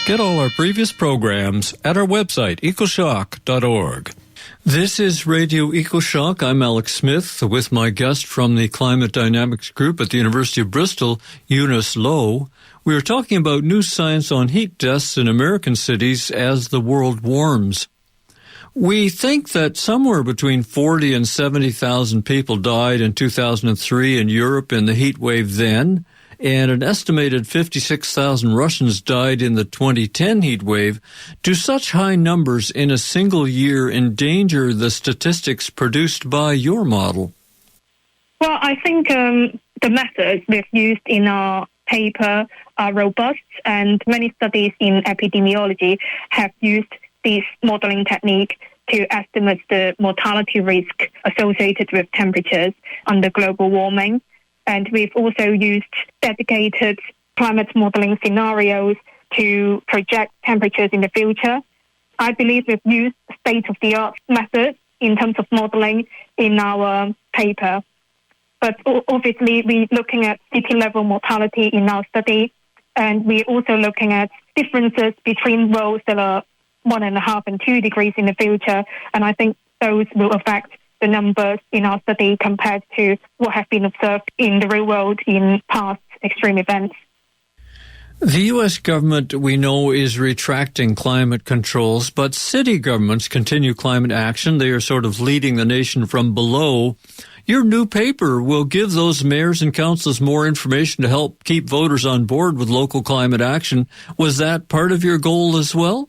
Get all our previous programs at our website, ecoshock.org. This is Radio EcoShock. I'm Alex Smith with my guest from the Climate Dynamics Group at the University of Bristol, Eunice Lowe. We are talking about new science on heat deaths in American cities as the world warms. We think that somewhere between 40 and 70,000 people died in 2003 in Europe in the heat wave then, and an estimated 56,000 Russians died in the 2010 heat wave. Do such high numbers in a single year endanger the statistics produced by your model? Well, I think the methods we've used in our paper are robust, and many studies in epidemiology have used this modeling technique to estimate the mortality risk associated with temperatures under global warming. And we've also used dedicated climate modeling scenarios to project temperatures in the future. I believe we've used state-of-the-art methods in terms of modeling in our paper. But obviously, we're looking at city-level mortality in our study, and we're also looking at differences between worlds that are 1.5 and 2 degrees in the future. And I think those will affect the numbers in our study compared to what have been observed in the real world in past extreme events. The U.S. government, we know, is retracting climate controls, but city governments continue climate action. They are sort of leading the nation from below. Your new paper will give those mayors and councils more information to help keep voters on board with local climate action. Was that part of your goal as well?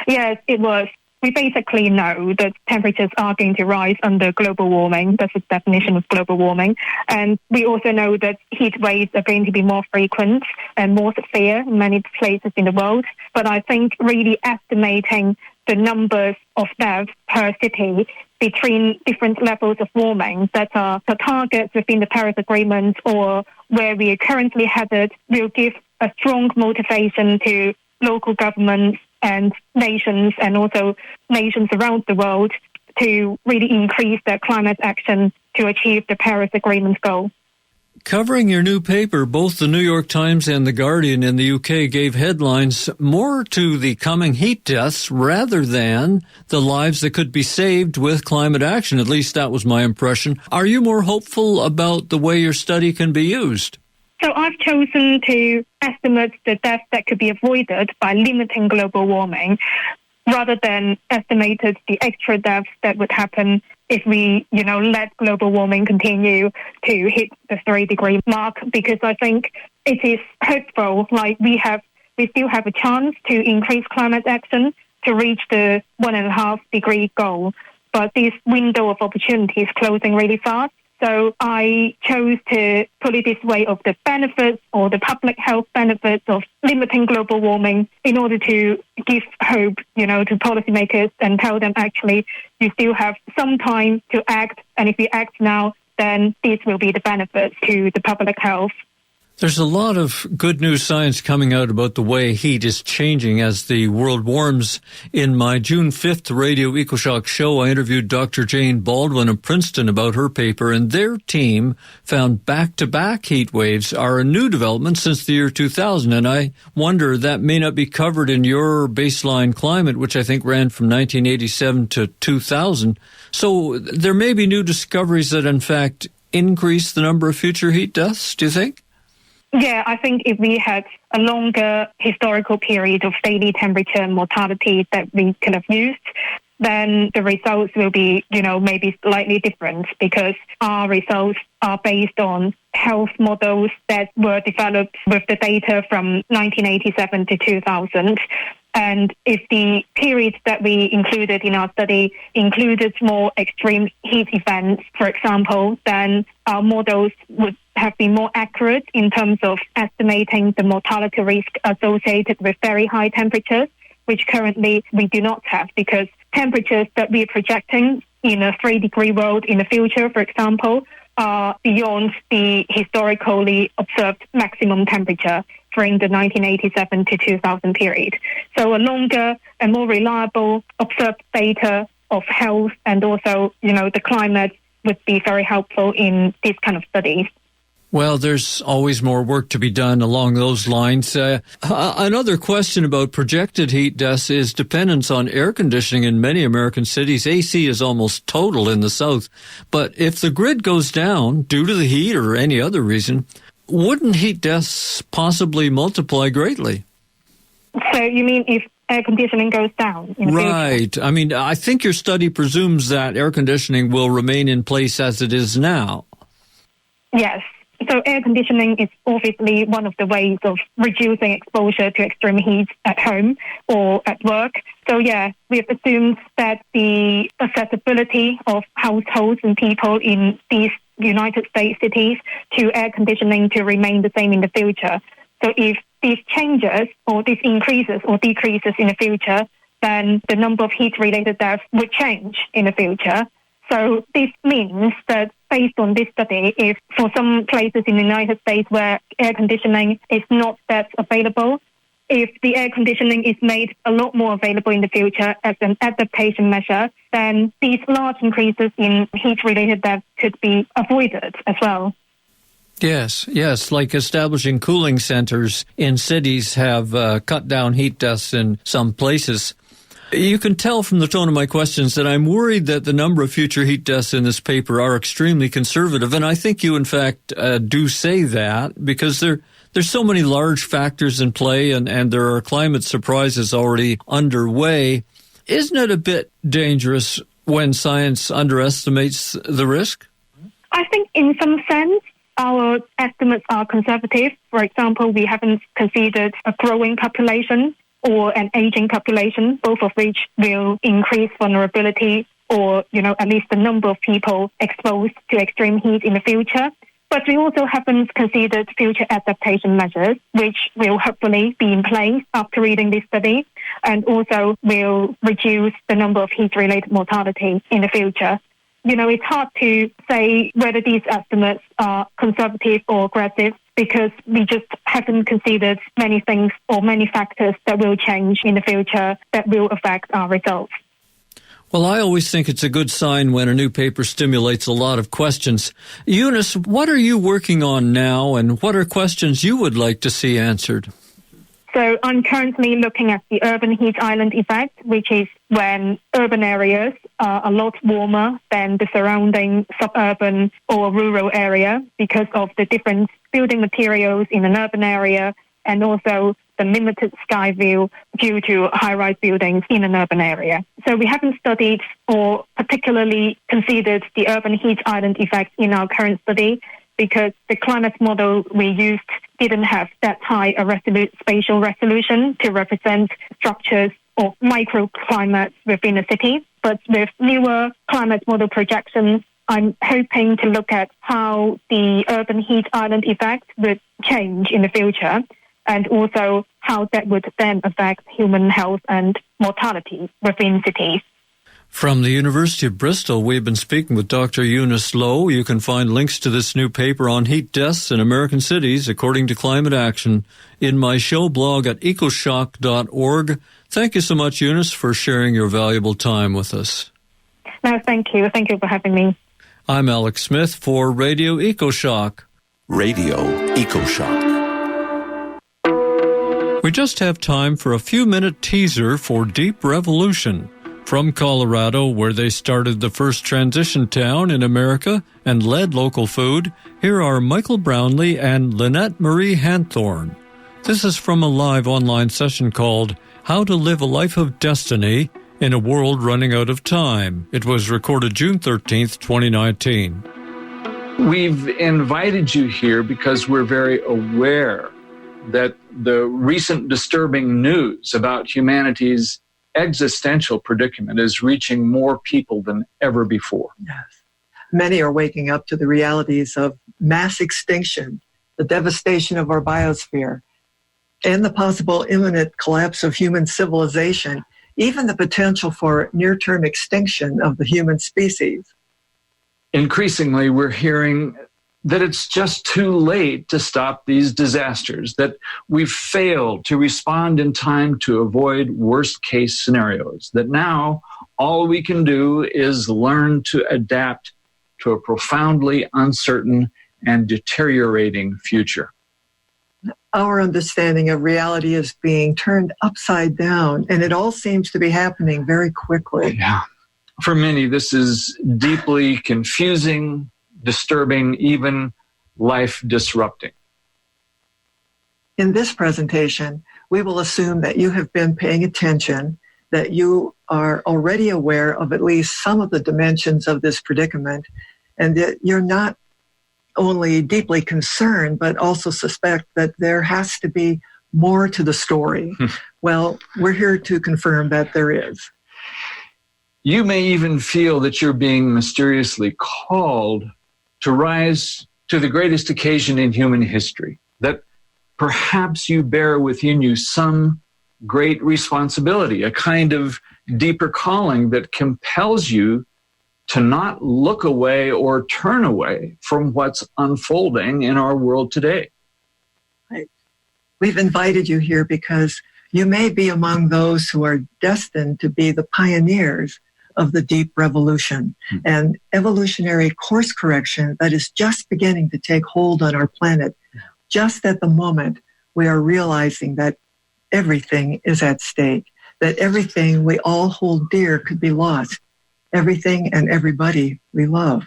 Yes, it was. We basically know that temperatures are going to rise under global warming. That's the definition of global warming. And we also know that heat waves are going to be more frequent and more severe in many places in the world. But I think really estimating the numbers of deaths per city between different levels of warming that are the targets within the Paris Agreement or where we are currently headed will give a strong motivation to local governments and nations, and also nations around the world, to really increase their climate action to achieve the Paris Agreement goal. Covering your new paper, both the New York Times and The Guardian in the UK gave headlines more to the coming heat deaths rather than the lives that could be saved with climate action. At least that was my impression. Are you more hopeful about the way your study can be used? So I've chosen to estimate the deaths that could be avoided by limiting global warming rather than estimated the extra deaths that would happen if we, let global warming continue to hit the 3-degree mark, because I think it is hopeful, we still have a chance to increase climate action to reach the 1.5-degree goal. But this window of opportunity is closing really fast. So I chose to put it this way of the benefits or the public health benefits of limiting global warming in order to give hope, to policymakers and tell them actually you still have some time to act. And if you act now, then this will be the benefit to the public health. There's a lot of good news science coming out about the way heat is changing as the world warms. In my June 5th Radio EcoShock show, I interviewed Dr. Jane Baldwin of Princeton about her paper, and their team found back-to-back heat waves are a new development since the year 2000, and I wonder that may not be covered in your baseline climate, which I think ran from 1987 to 2000. So there may be new discoveries that, in fact, increase the number of future heat deaths, do you think? Yeah, I think if we had a longer historical period of daily temperature and mortality that we could have used, then the results will be, maybe slightly different, because our results are based on health models that were developed with the data from 1987 to 2000. And if the periods that we included in our study included more extreme heat events, for example, then our models would have been more accurate in terms of estimating the mortality risk associated with very high temperatures, which currently we do not have, because temperatures that we are projecting in a 3-degree world in the future, for example, are beyond the historically observed maximum temperature during the 1987 to 2000 period. So a longer and more reliable observed data of health and also, the climate would be very helpful in these kind of studies. Well, there's always more work to be done along those lines. Another question about projected heat deaths is dependence on air conditioning in many American cities. AC is almost total in the South. But if the grid goes down due to the heat or any other reason, wouldn't heat deaths possibly multiply greatly? So you mean if air conditioning goes down in the Right. future? I mean, I think your study presumes that air conditioning will remain in place as it is now. Yes. So air conditioning is obviously one of the ways of reducing exposure to extreme heat at home or at work. So yeah, we have assumed that the accessibility of households and people in these United States cities to air conditioning to remain the same in the future. So if this changes or this increases or decreases in the future, then the number of heat-related deaths would change in the future. So this means that based on this study, if for some places in the United States where air conditioning is not that available, if the air conditioning is made a lot more available in the future as an adaptation measure, then these large increases in heat-related deaths could be avoided as well. Yes, like establishing cooling centers in cities have cut down heat deaths in some places. You can tell from the tone of my questions that I'm worried that the number of future heat deaths in this paper are extremely conservative, and I think you, in fact, do say that because there's so many large factors in play, and there are climate surprises already underway. Isn't it a bit dangerous when science underestimates the risk? I think in some sense, our estimates are conservative. For example, we haven't considered a growing population or an aging population, both of which will increase vulnerability or, at least the number of people exposed to extreme heat in the future. But we also haven't considered future adaptation measures, which will hopefully be in place after reading this study, and also will reduce the number of heat-related mortality in the future. It's hard to say whether these estimates are conservative or aggressive because we just haven't considered many things or many factors that will change in the future that will affect our results. Well, I always think it's a good sign when a new paper stimulates a lot of questions. Eunice, what are you working on now, and what are questions you would like to see answered? So I'm currently looking at the urban heat island effect, which is when urban areas are a lot warmer than the surrounding suburban or rural area because of the different building materials in an urban area and also the limited sky view due to high-rise buildings in an urban area. So we haven't studied or particularly considered the urban heat island effect in our current study because the climate model we used didn't have that high a spatial resolution to represent structures or microclimates within a city. But with newer climate model projections, I'm hoping to look at how the urban heat island effect would change in the future and also how that would then affect human health and mortality within cities. From the University of Bristol, we've been speaking with Dr. Eunice Lowe. You can find links to this new paper on heat deaths in American cities according to climate action in my show blog at ecoshock.org. Thank you so much, Eunice, for sharing your valuable time with us. No, thank you. Thank you for having me. I'm Alex Smith for Radio EcoShock. Radio EcoShock. We just have time for a few-minute teaser for Deep Revolution. From Colorado, where they started the first transition town in America and led local food, here are Michael Brownlee and Lynette Marie Hanthorne. This is from a live online session called How to Live a Life of Destiny in a World Running Out of Time. It was recorded June 13th, 2019. We've invited you here because we're very aware that the recent disturbing news about humanity's existential predicament is reaching more people than ever before. Yes. Many are waking up to the realities of mass extinction, the devastation of our biosphere, and the possible imminent collapse of human civilization, even the potential for near-term extinction of the human species. Increasingly, we're hearing that it's just too late to stop these disasters, that we've failed to respond in time to avoid worst-case scenarios, that now all we can do is learn to adapt to a profoundly uncertain and deteriorating future. Our understanding of reality is being turned upside down, and it all seems to be happening very quickly. Yeah. For many, this is deeply confusing, disturbing, even life-disrupting. In this presentation, we will assume that you have been paying attention, that you are already aware of at least some of the dimensions of this predicament, and that you're not only deeply concerned, but also suspect that there has to be more to the story. Well, we're here to confirm that there is. You may even feel that you're being mysteriously called to rise to the greatest occasion in human history, that perhaps you bear within you some great responsibility, a kind of deeper calling that compels you to not look away or turn away from what's unfolding in our world today. Right. We've invited you here because you may be among those who are destined to be the pioneers of the deep revolution and evolutionary course correction that is just beginning to take hold on our planet. Just at the moment, we are realizing that everything is at stake, that everything we all hold dear could be lost, everything and everybody we love.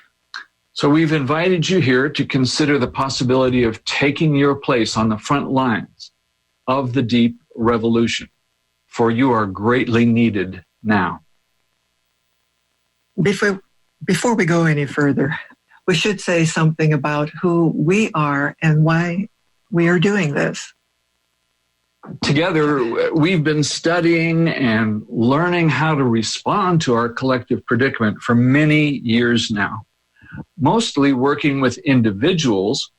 So we've invited you here to consider the possibility of taking your place on the front lines of the deep revolution, for you are greatly needed now. Before we go any further, we should say something about who we are and why we are doing this. Together, we've been studying and learning how to respond to our collective predicament for many years now, mostly working with individuals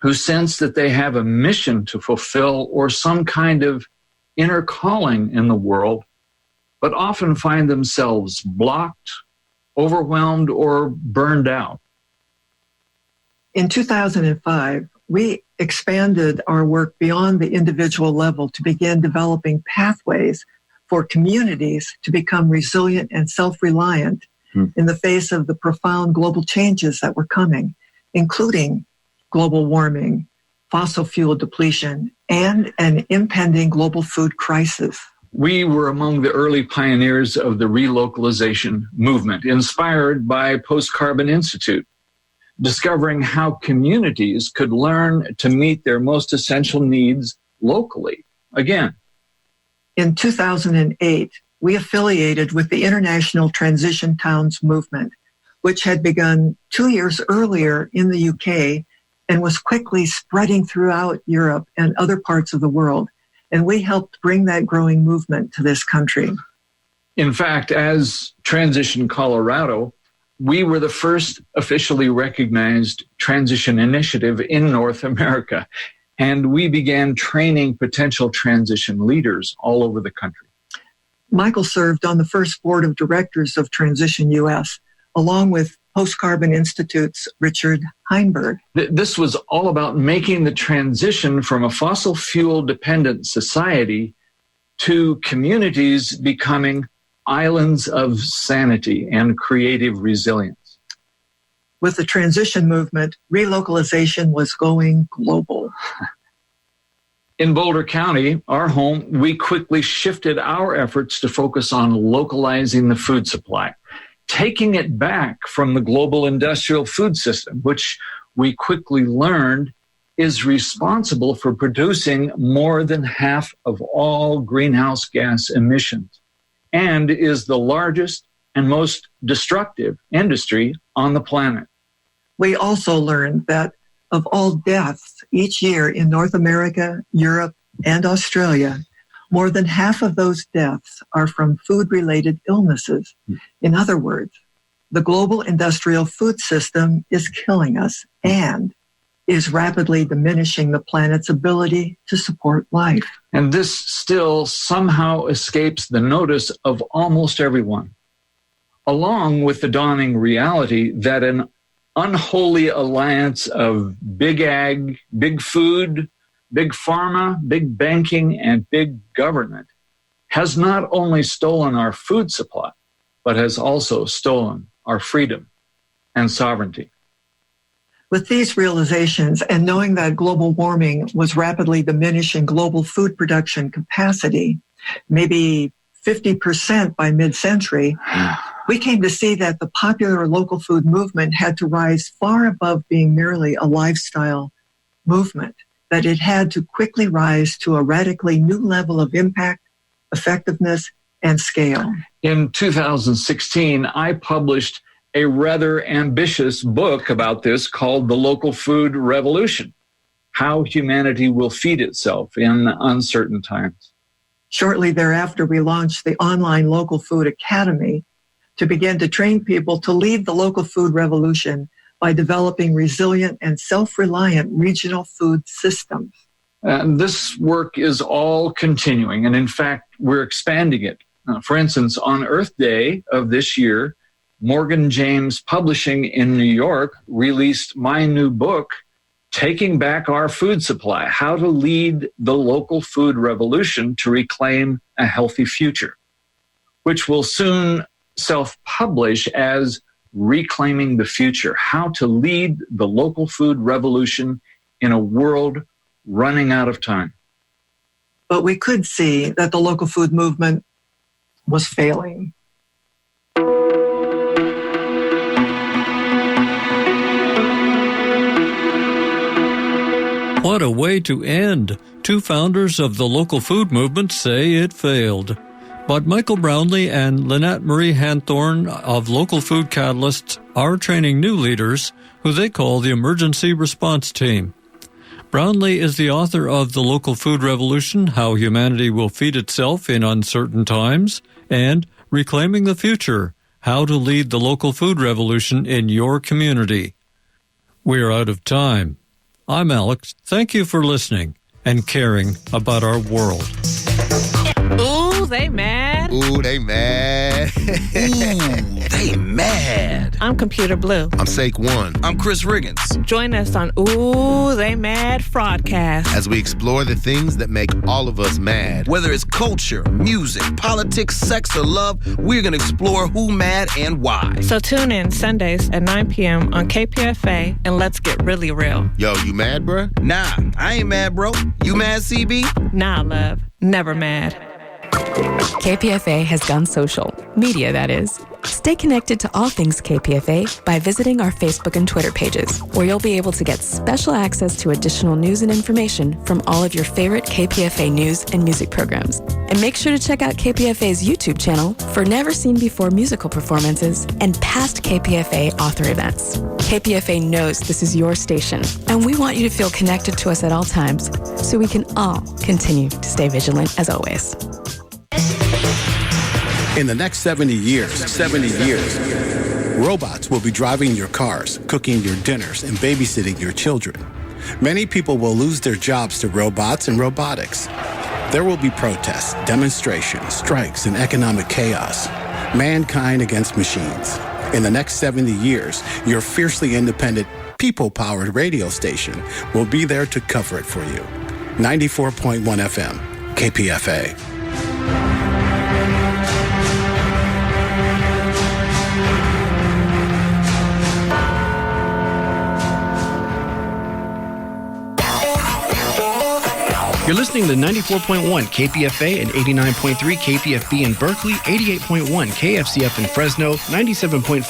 who sense that they have a mission to fulfill or some kind of inner calling in the world, but often find themselves blocked, overwhelmed, or burned out. In 2005, we expanded our work beyond the individual level to begin developing pathways for communities to become resilient and self-reliant in the face of the profound global changes that were coming, including global warming, fossil fuel depletion, and an impending global food crisis. We were among the early pioneers of the relocalization movement, inspired by Post-Carbon Institute, discovering how communities could learn to meet their most essential needs locally. Again, in 2008, we affiliated with the International Transition Towns movement, which had begun 2 years earlier in the UK and was quickly spreading throughout Europe and other parts of the world. And we helped bring that growing movement to this country. In fact, as Transition Colorado, we were the first officially recognized transition initiative in North America, and we began training potential transition leaders all over the country. Michael served on the first board of directors of Transition US, along with Post Carbon Institute's Richard Heinberg. This was all about making the transition from a fossil fuel dependent society to communities becoming islands of sanity and creative resilience. With the transition movement, relocalization was going global. In Boulder County, our home, we quickly shifted our efforts to focus on localizing the food supply, taking it back from the global industrial food system, which we quickly learned is responsible for producing more than half of all greenhouse gas emissions and is the largest and most destructive industry on the planet. We also learned that of all deaths each year in North America, Europe, and Australia, more than half of those deaths are from food-related illnesses. In other words, the global industrial food system is killing us and is rapidly diminishing the planet's ability to support life. And this still somehow escapes the notice of almost everyone, along with the dawning reality that an unholy alliance of big ag, big food, big pharma, big banking, and big government has not only stolen our food supply, but has also stolen our freedom and sovereignty. With these realizations and knowing that global warming was rapidly diminishing global food production capacity, maybe 50% by mid-century, we came to see that the popular local food movement had to rise far above being merely a lifestyle movement, that it had to quickly rise to a radically new level of impact, effectiveness, and scale. In 2016, I published a rather ambitious book about this called The Local Food Revolution: How Humanity Will Feed Itself in Uncertain Times. Shortly thereafter, we launched the online Local Food Academy to begin to train people to lead the local food revolution by developing resilient and self-reliant regional food systems. And this work is all continuing, and in fact, we're expanding it. For instance, on Earth Day of this year, Morgan James Publishing in New York released my new book, Taking Back Our Food Supply: How to Lead the Local Food Revolution to Reclaim a Healthy Future, which will soon self-publish as Reclaiming the Future: How to Lead the Local Food Revolution in a World Running Out of Time. But we could see that the local food movement was failing. What a way to end. Two founders of the local food movement say it failed. But Michael Brownlee and Lynette Marie Hanthorne of Local Food Catalysts are training new leaders who they call the Emergency Response Team. Brownlee is the author of The Local Food Revolution: How Humanity Will Feed Itself in Uncertain Times, and Reclaiming the Future: How to Lead the Local Food Revolution in Your Community. We're out of time. I'm Alex. Thank you for listening and caring about our world. Ooh, they mad. Ooh, they mad. Ooh, they mad. I'm Computer Blue. I'm Sake One. I'm Chris Riggins. Join us on Ooh, They Mad Fraudcast as we explore the things that make all of us mad. Whether it's culture, music, politics, sex, or love, we're going to explore who mad and why. So tune in Sundays at 9 p.m. on KPFA and let's get really real. Yo, you mad, bruh? Nah, I ain't mad, bro. You mad, CB? Nah, love. Never mad. KPFA has gone social. Media, that is. Stay connected to all things KPFA by visiting our Facebook and Twitter pages, where you'll be able to get special access to additional news and information from all of your favorite KPFA news and music programs. And make sure to check out KPFA's YouTube channel for never-seen-before musical performances and past KPFA author events. KPFA knows this is your station, and we want you to feel connected to us at all times so we can all continue to stay vigilant as always. In the next 70 years, robots will be driving your cars, cooking your dinners, and babysitting your children. Many people will lose their jobs to robots and robotics. There will be protests, demonstrations, strikes, and economic chaos. Mankind against machines. In the next 70 years, your fiercely independent, people-powered radio station will be there to cover it for you. 94.1 FM, KPFA. You're listening to 94.1 KPFA and 89.3 KPFB in Berkeley, 88.1 KFCF in Fresno, 97.5